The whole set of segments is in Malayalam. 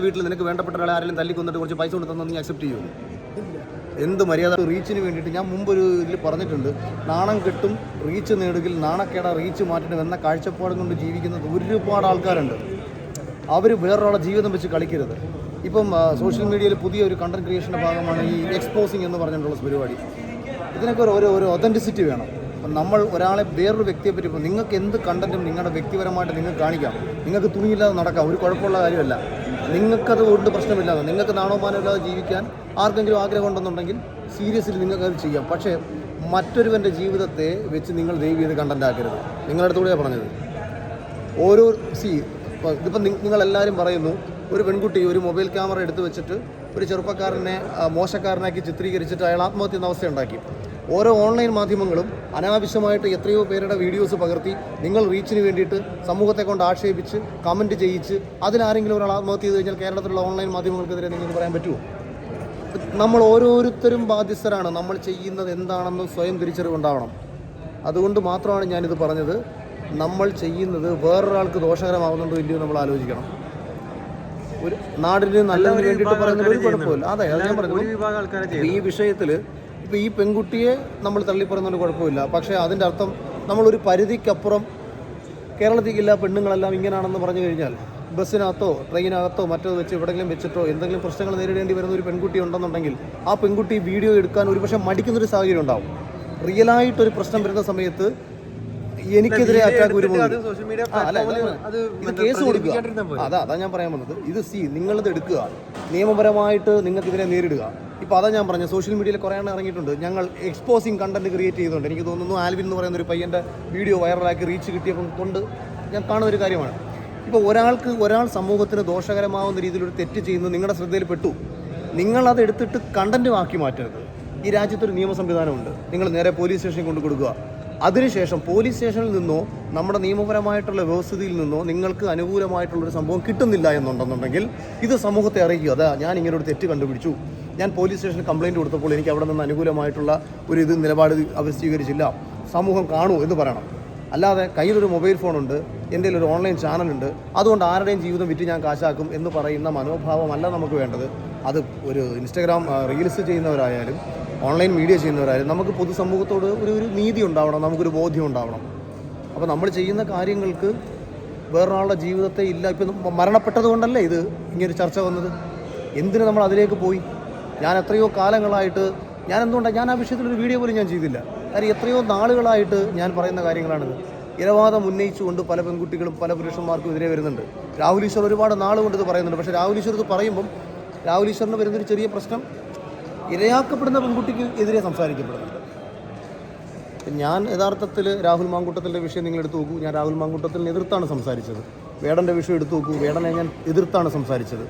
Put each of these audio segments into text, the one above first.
വീട്ടിൽ നിനക്ക് വേണ്ടപ്പെട്ട ഒരാളെ ആരെങ്കിലും തല്ലിക്കൊന്നിട്ട് കുറച്ച് പൈസ കൊടുത്തെന്ന് നീ അക്സെപ്റ്റ് ചെയ്യുമോ? എന്ത് മര്യാദ? റീച്ചിന് വേണ്ടിയിട്ട് ഞാൻ മുമ്പൊരു ഇതിൽ പറഞ്ഞിട്ടുണ്ട്, നാണം കെട്ടും റീച്ച് നേടുകിൽ നാണക്കേട റീച്ച് മാറ്റണം എന്ന കാഴ്ചപ്പാടും കൊണ്ട് ജീവിക്കുന്ന ഒരുപാട് ആൾക്കാരുണ്ട്. അവർ വേറൊരാളെ ജീവിതം വെച്ച് കളിക്കരുത്. ഇപ്പം സോഷ്യൽ മീഡിയയിൽ പുതിയ ഒരു കണ്ടന്റ് ക്രിയേഷൻ്റെ ഭാഗമാണ് ഈ എക്സ്പോസിങ് എന്ന് പറഞ്ഞിട്ടുള്ള പരിപാടി. ഇതിനൊക്കെ ഒരു ഒതൻറ്റിസിറ്റി വേണം. അപ്പം നമ്മൾ ഒരാളെ വേറൊരു വ്യക്തിയെ പറ്റി ഇപ്പോൾ നിങ്ങൾക്ക് എന്ത് കണ്ടന്റും നിങ്ങളുടെ വ്യക്തിപരമായിട്ട് നിങ്ങൾക്ക് കാണിക്കാം. നിങ്ങൾക്ക് തുണിയില്ലാതെ നടക്കാം, ഒരു കുഴപ്പമുള്ള കാര്യമല്ല. നിങ്ങൾക്കത് കൊണ്ട് പ്രശ്നമില്ലാതെ, നിങ്ങൾക്ക് നാണോമാനമില്ലാതെ ജീവിക്കാൻ ആർക്കെങ്കിലും ആഗ്രഹം ഉണ്ടെന്നുണ്ടെങ്കിൽ സീരിയസ്ലി നിങ്ങൾക്കത് ചെയ്യാം. പക്ഷേ മറ്റൊരുവൻ്റെ ജീവിതത്തെ വെച്ച് നിങ്ങൾ ദയവ് ചെയ്ത് കണ്ടന്റ് ആക്കരുത്. നിങ്ങളുടെ അടുത്തുകൂടെയാണ് പറഞ്ഞത്. ഓരോ ഇതിപ്പം നിങ്ങളെല്ലാവരും പറയുന്നു, ഒരു പെൺകുട്ടി ഒരു മൊബൈൽ ക്യാമറ എടുത്ത് വെച്ചിട്ട് ഒരു ചെറുപ്പക്കാരനെ മോശക്കാരനാക്കി ചിത്രീകരിച്ചിട്ട് അയാൾ ആത്മഹത്യ എന്ന അവസ്ഥയുണ്ടാക്കി. ഓരോ ഓൺലൈൻ മാധ്യമങ്ങളും അനാവശ്യമായിട്ട് എത്രയോ പേരുടെ വീഡിയോസ് പകർത്തി നിങ്ങൾ റീച്ചിന് വേണ്ടിയിട്ട് സമൂഹത്തെ കൊണ്ട് ആക്ഷേപിച്ച് കമൻറ്റ് ചെയ്യിച്ച് അതിലാരെങ്കിലും ഒരാൾ ആത്മഹത്യ ചെയ്ത് കഴിഞ്ഞാൽ കേരളത്തിലുള്ള ഓൺലൈൻ മാധ്യമങ്ങൾക്കെതിരെ നിങ്ങൾക്ക് പറയാൻ പറ്റുമോ? നമ്മൾ ഓരോരുത്തരും ബാധ്യസ്ഥരാണ്. നമ്മൾ ചെയ്യുന്നത് എന്താണെന്ന് സ്വയം തിരിച്ചറിവുണ്ടാവണം. അതുകൊണ്ട് മാത്രമാണ് ഞാനിത് പറഞ്ഞത്. നമ്മൾ ചെയ്യുന്നത് വേറൊരാൾക്ക് ദോഷകരമാകുന്നുണ്ടോ ഇല്ലയോ നമ്മൾ ആലോചിക്കണം. ഒരു നാടിന് നല്ലതിന് വേണ്ടിയിട്ട് പറയുന്നത് ഒരു കുഴപ്പമില്ല. അതെ, അത് ഞാൻ പറഞ്ഞു. ഈ വിഷയത്തിൽ ഇപ്പോൾ ഈ പെൺകുട്ടിയെ നമ്മൾ തള്ളിപ്പറയുന്നതുകൊണ്ട് കുഴപ്പമില്ല. പക്ഷേ അതിൻ്റെ അർത്ഥം നമ്മളൊരു പരിധിക്കപ്പുറം കേരളത്തിലേക്കില്ല പെണ്ണുങ്ങളെല്ലാം ഇങ്ങനെയാണെന്ന് പറഞ്ഞു കഴിഞ്ഞാൽ ബസ്സിനകത്തോ ട്രെയിനകത്തോ മറ്റോ വെച്ച് എവിടെയെങ്കിലും വെച്ചിട്ടോ എന്തെങ്കിലും പ്രശ്നങ്ങൾ നേരിടേണ്ടി വരുന്ന ഒരു പെൺകുട്ടി ഉണ്ടെന്നുണ്ടെങ്കിൽ ആ പെൺകുട്ടി വീഡിയോ എടുക്കാൻ ഒരുപക്ഷെ മടിക്കുന്നൊരു സാഹചര്യം ഉണ്ടാവും. റിയലായിട്ടൊരു പ്രശ്നം വരുന്ന സമയത്ത് എനിക്കെതിരെ അറ്റാക്ക് വരുമ്പോൾ ഇത് കേസ് കൊടുക്കുക. അതാ ഞാൻ പറയാൻ വന്നത്. ഇത് നിങ്ങളിത് എടുക്കുക, നിയമപരമായിട്ട് നിങ്ങൾക്കിതിനെ നേരിടുക. ഇപ്പോൾ അതാ ഞാൻ പറഞ്ഞത്, സോഷ്യൽ മീഡിയയിൽ കുറേ എണ്ണം ഇറങ്ങിയിട്ടുണ്ട്. ഞങ്ങൾ എക്സ്പോസിങ് കണ്ടന്റ് ക്രിയേറ്റ് ചെയ്തുകൊണ്ട് എനിക്ക് തോന്നുന്നു ആൽവിൻ എന്ന് പറയുന്ന ഒരു പയ്യൻ്റെ വീഡിയോ വൈറലാക്കി റീച്ച് കിട്ടിയപ്പോൾ കൊണ്ട് ഞാൻ കാണുന്ന ഒരു കാര്യമാണ്. ഇപ്പോൾ ഒരാൾ സമൂഹത്തിന് ദോഷകരമാവുന്ന രീതിയിലൊരു തെറ്റ് ചെയ്യുന്നത് നിങ്ങളുടെ ശ്രദ്ധയിൽപ്പെട്ടു. നിങ്ങളത് എടുത്തിട്ട് കണ്ടന്റ് ആക്കി മാറ്റരുത്. ഈ രാജ്യത്തൊരു നിയമ സംവിധാനമുണ്ട്. നിങ്ങൾ നേരെ പോലീസ് സ്റ്റേഷനിൽ കൊണ്ട് കൊടുക്കുക. അതിനുശേഷം പോലീസ് സ്റ്റേഷനിൽ നിന്നോ നമ്മുടെ നിയമപരമായിട്ടുള്ള വ്യവസ്ഥയിൽ നിന്നോ നിങ്ങൾക്ക് അനുകൂലമായിട്ടുള്ളൊരു സംഭവം കിട്ടുന്നില്ല എന്നുണ്ടെന്നുണ്ടെങ്കിൽ ഇത് സമൂഹത്തെ അറിയിക്കുക. അതാ ഞാൻ ഇങ്ങനെ ഒരു തെറ്റ് കണ്ടുപിടിച്ചു, ഞാൻ പോലീസ് സ്റ്റേഷനിൽ കംപ്ലയിൻറ്റ് കൊടുത്തപ്പോൾ എനിക്ക് അവിടെ നിന്ന് അനുകൂലമായിട്ടുള്ള ഒരു നിലപാട് അവർ സ്വീകരിച്ചില്ല, സമൂഹം കാണൂ എന്ന് പറയണം. അല്ലാതെ കയ്യിലൊരു മൊബൈൽ ഫോണുണ്ട്, എൻ്റെ ഒരു ഓൺലൈൻ ചാനലുണ്ട്, അതുകൊണ്ട് ആരുടെയും ജീവിതം വിറ്റ് ഞാൻ കാശാക്കും എന്ന് പറയുന്ന മനോഭാവമല്ല നമുക്ക് വേണ്ടത്. അത് ഒരു ഇൻസ്റ്റഗ്രാം റീൽസ് ചെയ്യുന്നവരായാലും ഓൺലൈൻ മീഡിയ ചെയ്യുന്നവരായാലും നമുക്ക് പൊതുസമൂഹത്തോട് ഒരു നീതി ഉണ്ടാവണം, നമുക്കൊരു ബോധ്യം ഉണ്ടാവണം. അപ്പോൾ നമ്മൾ ചെയ്യുന്ന കാര്യങ്ങൾക്ക് വേറൊരാളുടെ ജീവിതത്തെ ഇല്ല. ഇപ്പം മരണപ്പെട്ടത് കൊണ്ടല്ലേ ഇത് ഇങ്ങനൊരു ചർച്ച വന്നത്? എന്തിന് നമ്മൾ അതിലേക്ക് പോയി? ഞാൻ എത്രയോ കാലങ്ങളായിട്ട് ഞാൻ ആ വിഷയത്തിലൊരു വീഡിയോ പോലും ഞാൻ ചെയ്തില്ല. കാര്യം എത്രയോ നാളുകളായിട്ട് ഞാൻ പറയുന്ന കാര്യങ്ങളാണിത്. ഇരവാദം ഉന്നയിച്ചുകൊണ്ട് പല പെൺകുട്ടികളും പല പുരുഷന്മാർക്കും എതിരെ വരുന്നുണ്ട്. രാഹുൽ ഈശ്വർ ഒരുപാട് നാളുകൊണ്ട് ഇത് പറയുന്നുണ്ട്. പക്ഷേ രാഹുൽ ഈശ്വർ ഇത് പറയുമ്പം രാഹുൽ ഈശ്വറിന് വരുന്നൊരു ചെറിയ പ്രശ്നം, ഇരയാക്കപ്പെടുന്ന പെൺകുട്ടിക്ക് എതിരെ സംസാരിക്കപ്പെടുന്നുണ്ട്. ഞാൻ യഥാർത്ഥത്തിൽ രാഹുൽ മാങ്കൂട്ടത്തിൻ്റെ വിഷയം നിങ്ങൾ എടുത്തു നോക്കൂ. ഞാൻ രാഹുൽ മാങ്കൂട്ടത്തിനെ എതിർത്താണ് സംസാരിച്ചത്. വേടൻ്റെ വിഷയം എടുത്തു നോക്കൂ, വേടനെ ഞാൻ എതിർത്താണ് സംസാരിച്ചത്.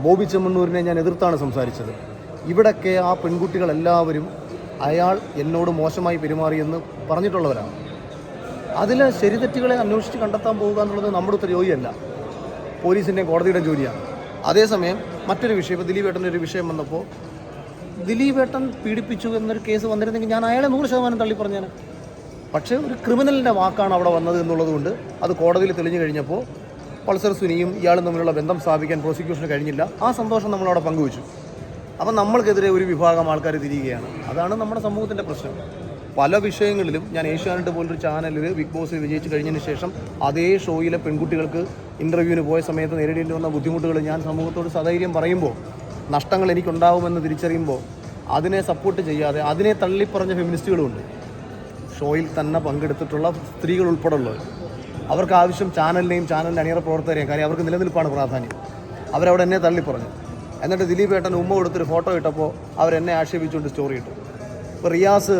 ബോബി ചെമ്മണ്ണൂരിനെ ഞാൻ എതിർത്താണ് സംസാരിച്ചത്. ഇവിടൊക്കെ ആ പെൺകുട്ടികളെല്ലാവരും അയാൾ എന്നോട് മോശമായി പെരുമാറിയെന്ന് പറഞ്ഞിട്ടുള്ളവരാണ്. അതിൽ ശരിതെറ്റുകളെ അന്വേഷിച്ച് കണ്ടെത്താൻ പോവുക എന്നുള്ളത് നമ്മുടെ ഒരു ജോലിയല്ല, പോലീസിൻ്റെയും കോടതിയുടെ ജോലിയാണ്. അതേസമയം മറ്റൊരു വിഷയം, ഇപ്പോൾ ദിലീപേട്ടൻ്റെ ഒരു വിഷയം വന്നപ്പോൾ ദിലീപേട്ടൻ പീഡിപ്പിച്ചു എന്നൊരു കേസ് വന്നിരുന്നെങ്കിൽ ഞാൻ അയാളെ 100% തള്ളി പറഞ്ഞാണ്. പക്ഷേ ഒരു ക്രിമിനലിൻ്റെ വാക്കാണ് അവിടെ വന്നത് എന്നുള്ളത് കൊണ്ട് അത് കോടതിയിൽ തെളിഞ്ഞു കഴിഞ്ഞപ്പോൾ പൾസർ സുനിയും ഇയാളും തമ്മിലുള്ള ബന്ധം സ്ഥാപിക്കാൻ പ്രോസിക്യൂഷന് കഴിഞ്ഞില്ല. ആ സന്തോഷം നമ്മളവിടെ പങ്കുവച്ചു. അപ്പം നമ്മൾക്കെതിരെ ഒരു വിഭാഗം ആൾക്കാർ തിരിയുകയാണ്. അതാണ് നമ്മുടെ സമൂഹത്തിൻ്റെ പ്രശ്നം. പല വിഷയങ്ങളിലും ഞാൻ ഏഷ്യാനെറ്റ് പോലൊരു ചാനലിൽ ബിഗ് ബോസ് വിജയിച്ച് കഴിഞ്ഞതിന് ശേഷം അതേ ഷോയിലെ പെൺകുട്ടികൾക്ക് ഇൻ്റർവ്യൂവിന് പോയ സമയത്ത് നേരിടേണ്ടി വന്ന ബുദ്ധിമുട്ടുകൾ ഞാൻ സമൂഹത്തോട് സധൈര്യം പറയുമ്പോൾ, നഷ്ടങ്ങൾ എനിക്കുണ്ടാവുമെന്ന് തിരിച്ചറിയുമ്പോൾ അതിനെ സപ്പോർട്ട് ചെയ്യാതെ അതിനെ തള്ളിപ്പറഞ്ഞ ഫെമിനിസ്റ്റുകളുമുണ്ട്. ഷോയിൽ തന്നെ പങ്കെടുത്തിട്ടുള്ള സ്ത്രീകൾ ഉൾപ്പെടെ ഉള്ളത്. അവർക്ക് ആവശ്യം ചാനലിനെയും ചാനലിൻ്റെ അണിയറ പ്രവർത്തകരെയും, കാര്യം അവർക്ക് നിലനിൽപ്പാണ് പ്രാധാന്യം. അവരവിടെ എന്നെ തള്ളിപ്പറഞ്ഞു. എന്നിട്ട് ദിലീപേട്ടൻ ഉമ്മ കൊടുത്തൊരു ഫോട്ടോ ഇട്ടപ്പോൾ അവരെന്നെ ആക്ഷേപിച്ചുകൊണ്ട് സ്റ്റോറി ഇട്ടു. ഇപ്പോൾ റിയാസ്,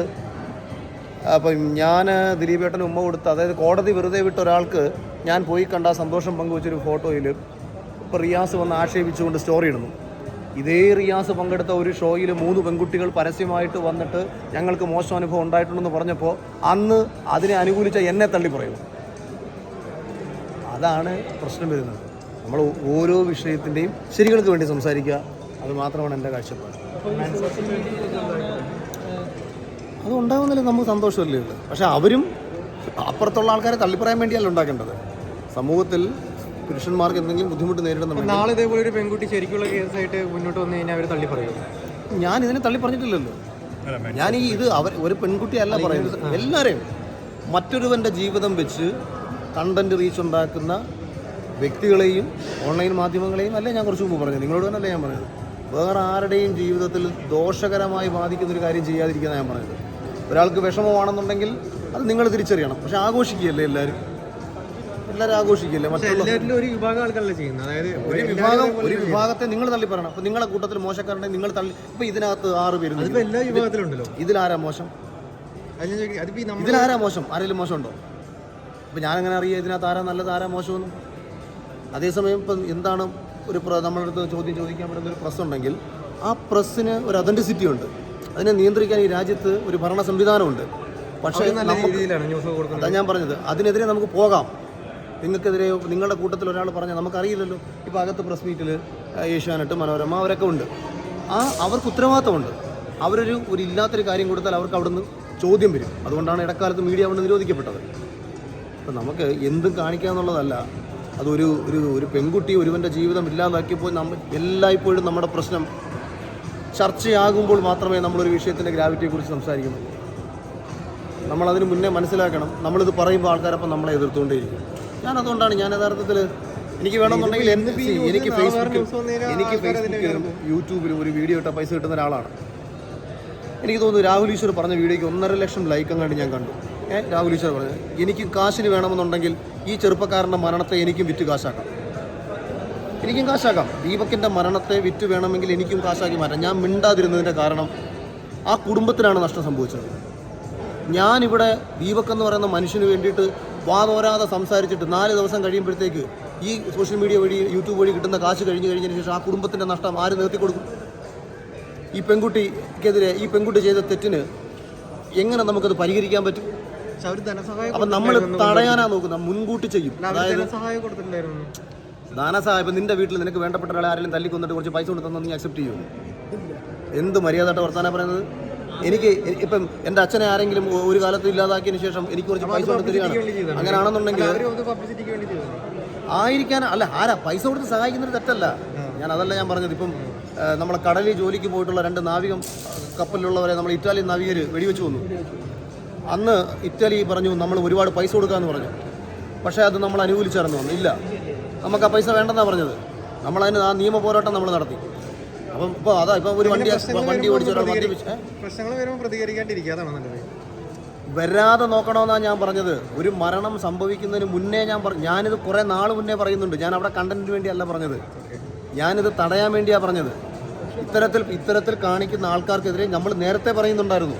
അപ്പം ഞാൻ ദിലീപേട്ടന് ഉമ്മ കൊടുത്ത്, അതായത് കോടതി വെറുതെ വിട്ട ഒരാൾക്ക് ഞാൻ പോയി കണ്ട സന്തോഷം പങ്കുവച്ചൊരു ഫോട്ടോയിൽ ഇപ്പോൾ റിയാസ് വന്ന് ആക്ഷേപിച്ചുകൊണ്ട് സ്റ്റോറി ഇടുന്നു. ഇതേ റിയാസ് പങ്കെടുത്ത ഒരു ഷോയിൽ 3 പെൺകുട്ടികൾ പരസ്യമായിട്ട് വന്നിട്ട് ഞങ്ങൾക്ക് മോശം അനുഭവം ഉണ്ടായിട്ടുണ്ടെന്ന് പറഞ്ഞപ്പോൾ അന്ന് അതിനെ അനുകൂലിച്ച എന്നെ തള്ളി പറയുന്നു. അതാണ് പ്രശ്നം വരുന്നത്. നമ്മൾ ഓരോ വിഷയത്തിൻ്റെയും ശരികൾക്ക് വേണ്ടി സംസാരിക്കുക, അത് മാത്രമാണ് എൻ്റെ കാഴ്ചപ്പാട്. അത് ഉണ്ടാകുന്നില്ല, നമുക്ക് സന്തോഷമല്ലേ ഉള്ളൂ. പക്ഷേ അവരും അപ്പുറത്തുള്ള ആൾക്കാരെ തള്ളിപ്പറയാൻ വേണ്ടിയല്ല ഉണ്ടാക്കേണ്ടത്. സമൂഹത്തിൽ പുരുഷന്മാർക്ക് എന്തെങ്കിലും ബുദ്ധിമുട്ട് നേരിടുന്നുണ്ടെങ്കിൽ നാളെ ഇതേപോലെ ഒരു പെൺകുട്ടി ശരിക്കുള്ള കേസായിട്ട് മുന്നോട്ട് വന്നു കഴിഞ്ഞാൽ അവർ തള്ളി പറയും. ഞാൻ ഇതിനെ തള്ളി പറഞ്ഞിട്ടില്ലല്ലോ. ഞാൻ ഇത് ഒരു പെൺകുട്ടിയല്ല പറയുന്നത്, എല്ലാവരെയും മറ്റൊരുവൻ്റെ ജീവിതം വെച്ച് കണ്ടന്റ് റീച്ച് ഉണ്ടാക്കുന്ന വ്യക്തികളെയും ഓൺലൈൻ മാധ്യമങ്ങളെയും അല്ലേ ഞാൻ കുറച്ച് മുമ്പ് പറഞ്ഞത്, നിങ്ങളോട് തന്നെയല്ലേ ഞാൻ പറഞ്ഞത്. വേറെ ആരുടെയും ജീവിതത്തിൽ ദോഷകരമായി ബാധിക്കുന്നൊരു കാര്യം ചെയ്യാതിരിക്കുന്ന ഞാൻ പറഞ്ഞത്. ഒരാൾക്ക് വിഷമമാണെന്നുണ്ടെങ്കിൽ അത് നിങ്ങൾ തിരിച്ചറിയണം. പക്ഷെ ആഘോഷിക്കുകയല്ലേ എല്ലാവരും ആഘോഷിക്കില്ലേ? മറ്റുള്ള ഒരു വിഭാഗം ആൾക്കാരല്ലേ ചെയ്യുന്നത്. അതായത് ഒരു വിഭാഗത്തെ നിങ്ങൾ തള്ളി പറയണം. അപ്പോൾ നിങ്ങളെ കൂട്ടത്തിൽ മോശക്കാരനെ നിങ്ങൾ തള്ളി. ഇപ്പോൾ ഇതിനകത്ത് 6 പേര്, എല്ലാ വിഭാഗത്തിലുണ്ടല്ലോ. ഇതിലാരാ മോശം? ഇതിലാരാ മോശം? ആരെങ്കിലും മോശമുണ്ടോ? അപ്പോൾ ഞാനെങ്ങനെ അറിയാം ഇതിനകത്ത് ആരാ നല്ലത് ആരാ മോശമെന്നും? അതേസമയം ഇപ്പം എന്താണ് ഒരു നമ്മുടെ അടുത്ത് ചോദിക്കാൻ പറ്റുന്ന ഒരു പ്രസ് ഉണ്ടെങ്കിൽ ആ പ്രസ്സിന് ഒരു അതൻറ്റിസിറ്റി ഉണ്ട്. അതിനെ നിയന്ത്രിക്കാൻ ഈ രാജ്യത്ത് ഒരു ഭരണ സംവിധാനമുണ്ട്. പക്ഷേ അതാ ഞാൻ പറഞ്ഞത്, അതിനെതിരെ നമുക്ക് പോകാം. നിങ്ങൾക്കെതിരെ നിങ്ങളുടെ കൂട്ടത്തിൽ ഒരാൾ പറഞ്ഞാൽ നമുക്കറിയില്ലല്ലോ. ഇപ്പോൾ അകത്ത് പ്രസ് മീറ്റിൽ ഏഷ്യാനെറ്റ്, മനോരമ അവരൊക്കെ ഉണ്ട്. അവർക്ക് ഉത്തരവാദിത്തമുണ്ട്. അവരൊരു ഇല്ലാത്തൊരു കാര്യം കൊടുത്താൽ അവർക്ക് അവിടുന്ന് ചോദ്യം വരും. അതുകൊണ്ടാണ് ഇടക്കാലത്ത് മീഡിയ കൊണ്ട് നിരോധിക്കപ്പെട്ടത്. അപ്പം നമുക്ക് എന്തും കാണിക്കുക എന്നുള്ളതല്ല. അതൊരു ഒരു പെൺകുട്ടി ഒരുവൻ്റെ ജീവിതം ഇല്ലാതാക്കിയപ്പോൾ എല്ലായ്പ്പോഴും നമ്മുടെ പ്രശ്നം ചർച്ചയാകുമ്പോൾ മാത്രമേ നമ്മളൊരു വിഷയത്തിൻ്റെ ഗ്രാവിറ്റിയെക്കുറിച്ച് സംസാരിക്കുന്നുള്ളൂ. നമ്മളതിന് മുന്നേ മനസ്സിലാക്കണം. നമ്മളിത് പറയുമ്പോൾ ആൾക്കാരപ്പം നമ്മളെ എതിർത്തുകൊണ്ടേയിരിക്കും. ഞാനതുകൊണ്ടാണ് ഞാൻ യഥാർത്ഥത്തിൽ എനിക്ക് വേണമെന്നുണ്ടെങ്കിൽ എനിക്ക് ഫേസ്ബുക്കിലും യൂട്യൂബിലും ഒരു വീഡിയോ ഇട്ടാൽ പൈസ കിട്ടുന്ന ഒരാളാണ്. എനിക്ക് തോന്നുന്നു രാഹുൽ ഈശ്വർ പറഞ്ഞ വീഡിയോയ്ക്ക് 1.5 ലക്ഷം ലൈക്ക് അങ്ങാണ്ട് ഞാൻ കണ്ടു. രാഹുൽ ഈശ്വർ പറഞ്ഞത് എനിക്ക് കാശിന് വേണമെന്നുണ്ടെങ്കിൽ ഈ ചെറുപ്പക്കാരൻ്റെ മരണത്തെ എനിക്കും വിറ്റ് കാശാക്കാം. എനിക്കും കാശാക്കാം. ദീപകിൻ്റെ മരണത്തെ വിറ്റ് വേണമെങ്കിൽ എനിക്കും കാശാക്കി മാറ്റാം. ഞാൻ മിണ്ടാതിരുന്നതിൻ്റെ കാരണം ആ കുടുംബത്തിനാണ് നഷ്ടം സംഭവിച്ചത്. ഞാനിവിടെ ദീപക് എന്ന് പറയുന്ന മനുഷ്യന് വേണ്ടിയിട്ട് വാതോരാതെ സംസാരിച്ചിട്ട് 4 ദിവസം കഴിയുമ്പോഴത്തേക്ക് ഈ സോഷ്യൽ മീഡിയ വഴി യൂട്യൂബ് വഴി കിട്ടുന്ന കാശ് കഴിഞ്ഞതിന് ശേഷം ആ കുടുംബത്തിൻ്റെ നഷ്ടം ആര് നിർത്തി കൊടുക്കും? ഈ പെൺകുട്ടിക്കെതിരെ ഈ പെൺകുട്ടി ചെയ്ത തെറ്റിന് എങ്ങനെ നമുക്കത് പരിഹരിക്കാൻ പറ്റും? അപ്പം നമ്മൾ തടയാനാ നോക്കുന്നത്, മുൻകൂട്ടി ചെയ്യും. അതായത് ധനസഹായം. ഇപ്പം നിൻ്റെ വീട്ടിൽ നിനക്ക് വേണ്ടപ്പെട്ട ഒരാളെ ആരെങ്കിലും തല്ലിക്കൊന്നിട്ട് കുറച്ച് പൈസ കൊടുത്തെന്ന് നീ അക്സെപ്റ്റ് ചെയ്യുമോ? എന്ത് മര്യാദയായിട്ട് വർത്താനം പറയുന്നത്? എനിക്ക് ഇപ്പം എൻ്റെ അച്ഛനെ ആരെങ്കിലും ഒരു കാലത്ത് ഇല്ലാതാക്കിയതിന് ശേഷം എനിക്ക് കുറച്ച് പൈസ കൊടുത്തിരിക്കുകയാണ്. അങ്ങനെയാണെന്നുണ്ടെങ്കിൽ ആയിരിക്കാൻ അല്ല, ആരാ പൈസ കൊടുത്ത് സഹായിക്കുന്നത് തെറ്റല്ല. അതല്ല ഞാൻ പറഞ്ഞത്. ഇപ്പം നമ്മളെ കടലിൽ ജോലിക്ക് പോയിട്ടുള്ള 2 നാവികം കപ്പലിലുള്ളവരെ നമ്മൾ ഇറ്റാലിയൻ നാവികർ വെടിവെച്ച് കൊന്നു. അന്ന് ഇറ്റലി പറഞ്ഞു നമ്മൾ ഒരുപാട് പൈസ കൊടുക്കാമെന്ന് പറഞ്ഞു. പക്ഷേ അത് നമ്മൾ അനുകൂലിച്ചായിരുന്നു. ഇല്ല, നമുക്ക് ആ പൈസ വേണ്ടെന്നാണ് പറഞ്ഞത്. നമ്മളതിന് ആ നിയമ പോരാട്ടം നമ്മൾ നടത്തി. അപ്പം ഇപ്പോൾ ഇപ്പം ഒരു വണ്ടി ഓടിച്ച ഒരാൾ വരാതെ നോക്കണമെന്നാണ് ഞാൻ പറഞ്ഞത്. ഒരു മരണം സംഭവിക്കുന്നതിന് മുന്നേ ഞാനിത് കുറേ നാൾ മുന്നേ പറയുന്നുണ്ട്. ഞാൻ അവിടെ കണ്ടന്റിന് വേണ്ടിയല്ല പറഞ്ഞത്, ഞാനിത് തടയാൻ വേണ്ടിയാണ് പറഞ്ഞത്. ഇത്തരത്തിൽ കാണിക്കുന്ന ആൾക്കാർക്കെതിരെ നമ്മൾ നേരത്തെ പറയുന്നുണ്ടായിരുന്നു.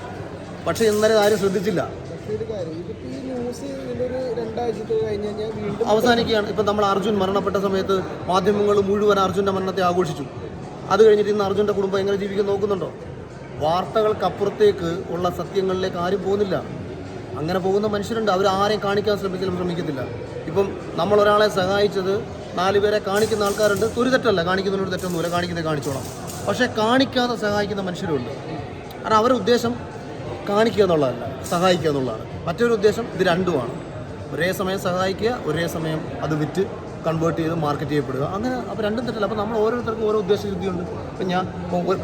പക്ഷേ ഇന്നലെ ആരും ശ്രദ്ധിച്ചില്ല. അവസാനിക്കുകയാണ്. ഇപ്പം നമ്മൾ അർജുൻ മരണപ്പെട്ട സമയത്ത് മാധ്യമങ്ങൾ മുഴുവൻ അർജുൻ്റെ മരണത്തെ ആഘോഷിച്ചു. അത് കഴിഞ്ഞിട്ട് ഇന്ന് അർജുൻ്റെ കുടുംബം എങ്ങനെ ജീവിക്കാൻ നോക്കുന്നുണ്ടോ? വാർത്തകൾക്കപ്പുറത്തേക്ക് ഉള്ള സത്യങ്ങളിലേക്ക് ആരും പോകുന്നില്ല. അങ്ങനെ പോകുന്ന മനുഷ്യരുണ്ട്. അവർ ആരെയും കാണിക്കാൻ ശ്രമിക്കത്തില്ല. ഇപ്പം നമ്മളൊരാളെ സഹായിച്ചത് 4 പേരെ കാണിക്കുന്ന ആൾക്കാരുണ്ട്. ഒരു തെറ്റല്ല, കാണിക്കുന്നതിനൊരു തെറ്റൊന്നുമില്ല, കാണിക്കുന്നത് കാണിച്ചോളാം. പക്ഷേ കാണിക്കാതെ സഹായിക്കുന്ന മനുഷ്യരുണ്ട്. കാരണം അവരുടെ ഉദ്ദേശം കാണിക്കുക എന്നുള്ളതല്ല, സഹായിക്കുക എന്നുള്ളതാണ്. മറ്റൊരു ഉദ്ദേശം ഇത് രണ്ടുമാണ്. ഒരേ സമയം സഹായിക്കുക, ഒരേ സമയം അത് വിറ്റ് കൺവേർട്ട് ചെയ്ത് മാർക്കറ്റ് ചെയ്യപ്പെടുക. അങ്ങനെ അപ്പോൾ രണ്ടും തെറ്റല്ല. അപ്പോൾ നമ്മൾ ഓരോരുത്തർക്കും ഓരോ ഉദ്ദേശശുദ്ധിയുണ്ട്. ഇപ്പം ഞാൻ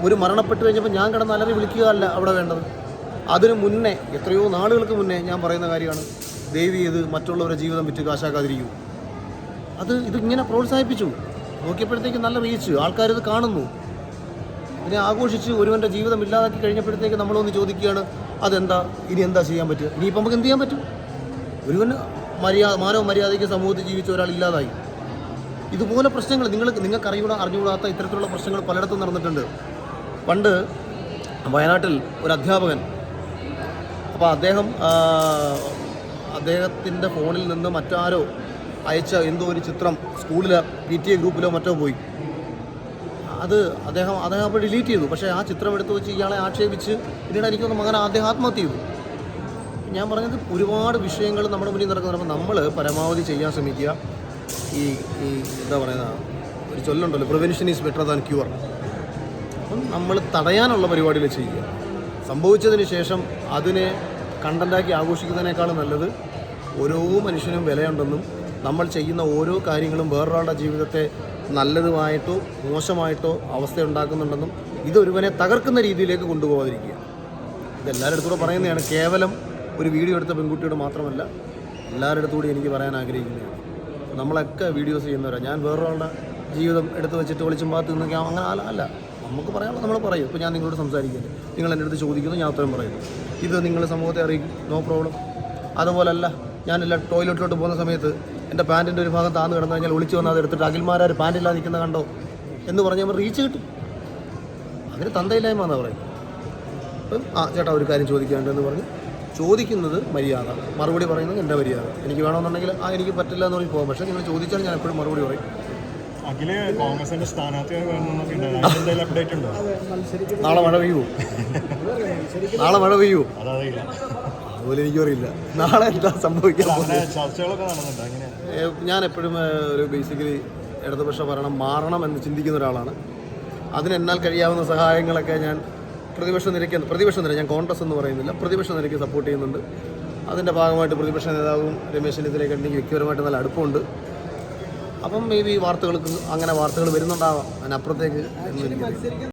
ഒരു മരണപ്പെട്ട് കഴിഞ്ഞപ്പോൾ ഞാൻ കിടന്ന് അലറി വിളിക്കുക അല്ല അവിടെ വേണ്ടത്. അതിന് മുന്നേ എത്രയോ നാളുകൾക്ക് മുന്നേ ഞാൻ പറയുന്ന കാര്യമാണ്, ദയവ് ചെയ്ത് മറ്റുള്ളവരുടെ ജീവിതം വിറ്റ് കാശാക്കാതിരിക്കും. ഇതിങ്ങനെ പ്രോത്സാഹിപ്പിച്ചു. നോക്കിയപ്പോഴത്തേക്ക് നല്ല റീച്ച്, ആൾക്കാരിത് കാണുന്നു. ഇതിനെ ആഘോഷിച്ച് ഒരുവൻ്റെ ജീവിതം ഇല്ലാതാക്കി കഴിഞ്ഞപ്പോഴത്തേക്ക് നമ്മളൊന്ന് ചോദിക്കുകയാണ്, അതെന്താ ഇനി എന്താ ചെയ്യാൻ പറ്റുക? ഇനിയിപ്പോൾ നമുക്ക് എന്ത് ചെയ്യാൻ പറ്റും? ഒരുവന് മാനവ മര്യാദയ്ക്ക് സമൂഹത്തിൽ ജീവിച്ച ഒരാൾ ഇല്ലാതായി. ഇതുപോലെ പ്രശ്നങ്ങൾ നിങ്ങൾക്ക് അറിഞ്ഞുകൂടാത്ത ഇത്തരത്തിലുള്ള പ്രശ്നങ്ങൾ പലയിടത്തും നടന്നിട്ടുണ്ട്. പണ്ട് വയനാട്ടിൽ ഒരു അധ്യാപകൻ, അപ്പോൾ അദ്ദേഹത്തിൻ്റെ ഫോണിൽ നിന്ന് മറ്റാരോ അയച്ച എന്തോ ഒരു ചിത്രം സ്കൂളിലെ PTA ഗ്രൂപ്പിലോ മറ്റോ പോയി. അദ്ദേഹം അപ്പോൾ ഡിലീറ്റ് ചെയ്തു. പക്ഷേ ആ ചിത്രം എടുത്തു വെച്ച് ഇയാളെ ആക്ഷേപിച്ച് പിന്നീട് എനിക്കൊന്ന് മകൻ അദ്ദേഹം ആത്മഹത്യ ചെയ്തു. ഞാൻ പറഞ്ഞത് ഒരുപാട് വിഷയങ്ങൾ നമ്മുടെ മുന്നിൽ നടക്കുന്നുണ്ട്. അപ്പോൾ നമ്മൾ പരമാവധി ചെയ്യാൻ ശ്രമിക്കുക. ഈ എന്താ പറയുക, ഒരു ചൊല്ലുണ്ടല്ലോ, prevention is better than cure. അപ്പം നമ്മൾ തടയാനുള്ള പരിപാടികൾ ചെയ്യുക. സംഭവിച്ചതിന് ശേഷം അതിനെ കണ്ടൻ്റാക്കി ആഘോഷിക്കുന്നതിനേക്കാളും നല്ലത് ഓരോ മനുഷ്യനും വിലയുണ്ടെന്നും നമ്മൾ ചെയ്യുന്ന ഓരോ കാര്യങ്ങളും വേറൊരാളുടെ ജീവിതത്തെ നല്ലതുമായിട്ടോ മോശമായിട്ടോ അവസ്ഥ ഉണ്ടാക്കുന്നുണ്ടെന്നും ഇതൊരുവനെ തകർക്കുന്ന രീതിയിലേക്ക് കൊണ്ടുപോകാതിരിക്കുക. ഇതെല്ലാവരുടെ അടുത്തൂടെ പറയുന്നതാണ്. കേവലം ഒരു വീഡിയോ എടുത്ത പെൺകുട്ടിയോട് മാത്രമല്ല, എല്ലാവരുടെ അടുത്തുകൂടി എനിക്ക് പറയാൻ ആഗ്രഹിക്കുന്നതാണ്. നമ്മളൊക്കെ വീഡിയോസ് ചെയ്യുന്നവരാണ്. ഞാൻ വേറൊരാളുടെ ജീവിതം എടുത്ത് വെച്ചിട്ട് വെളിച്ചം ഭാഗത്ത് നിന്നൊക്കെ അങ്ങനെ അല്ല. നമുക്ക് പറയാനുള്ളത് നമ്മൾ പറയും. ഇപ്പോൾ ഞാൻ നിങ്ങളോട് സംസാരിക്കുന്നത്, നിങ്ങൾ എൻ്റെ അടുത്ത് ചോദിക്കുന്നു, ഞാൻ ഉത്തരം പറയുന്നു. ഇത് നിങ്ങൾ സമൂഹത്തെ അറിയിക്കും, നോ പ്രോബ്ലം. അതുപോലല്ല, ഞാനെല്ലാം ടോയ്ലറ്റിലോട്ട് പോകുന്ന സമയത്ത് എൻ്റെ പാൻറ്റിൻ്റെ ഒരു ഭാഗം താന്ന് കിടന്നു കഴിഞ്ഞാൽ ഒളിച്ച് വന്നാൽ അത് എടുത്തിട്ട് അഖിൽമാരാർ പാൻറ്റില്ലാതെ നിൽക്കുന്ന കണ്ടോ എന്ന് പറഞ്ഞാൽ നമ്മൾ റീച്ച് കിട്ടും. അതിന് തന്തയില്ലായ്മ എന്നാണ് പറയുന്നത്. അപ്പം ചേട്ടാ ഒരു കാര്യം ചോദിക്കാണ്ടെന്ന് പറഞ്ഞ് ചോദിക്കുന്നത് മര്യാദ, മറുപടി പറയുന്നത് എൻ്റെ മര്യാദ. എനിക്ക് വേണമെന്നുണ്ടെങ്കിൽ എനിക്ക് പറ്റില്ല എന്ന് പറഞ്ഞ് പോകാം. പക്ഷേ നിങ്ങൾ ചോദിച്ചാൽ ഞാൻ എപ്പോഴും മറുപടി പറയും. അഖില് കോൺഗ്രസിന്റെ സ്ഥാനാർത്ഥിയായി അപ്ഡേറ്റ് ഉണ്ടോ? നാളെ മഴ പെയ്യുമോ? നാളെ മഴ പെയ്യുമോ? അതറിയില്ല, അതുപോലെ എനിക്കും അറിയില്ല നാളെ എന്താ സംഭവിക്കാൻ. ചർച്ചകളൊക്കെ നടന്നുണ്ട്. അങ്ങനെ ഞാൻ എപ്പോഴും ഒരു ബേസിക്കലി ഇടതുപക്ഷ ഭരണം മാറണം എന്ന് ചിന്തിക്കുന്ന ഒരാളാണ്. അതിന് എന്നാൽ കഴിയാവുന്ന സഹായങ്ങളൊക്കെ ഞാൻ പ്രതിപക്ഷ നിര ഞാൻ കോൺഗ്രസ് എന്ന് പറയുന്നില്ല, പ്രതിപക്ഷ നിരക്ക് സപ്പോർട്ട് ചെയ്യുന്നുണ്ട്. അതിൻ്റെ ഭാഗമായിട്ട് പ്രതിപക്ഷ നേതാവും രമേശ് ചെന്നിത്തലയൊക്കെ എനിക്ക് വ്യക്തിപരമായിട്ട് നല്ല അടുപ്പമുണ്ട്. അപ്പം മേ ബി വാർത്തകൾ വരുന്നുണ്ടാവാം. അതിനപ്പുറത്തേക്ക് എന്ന് എനിക്ക്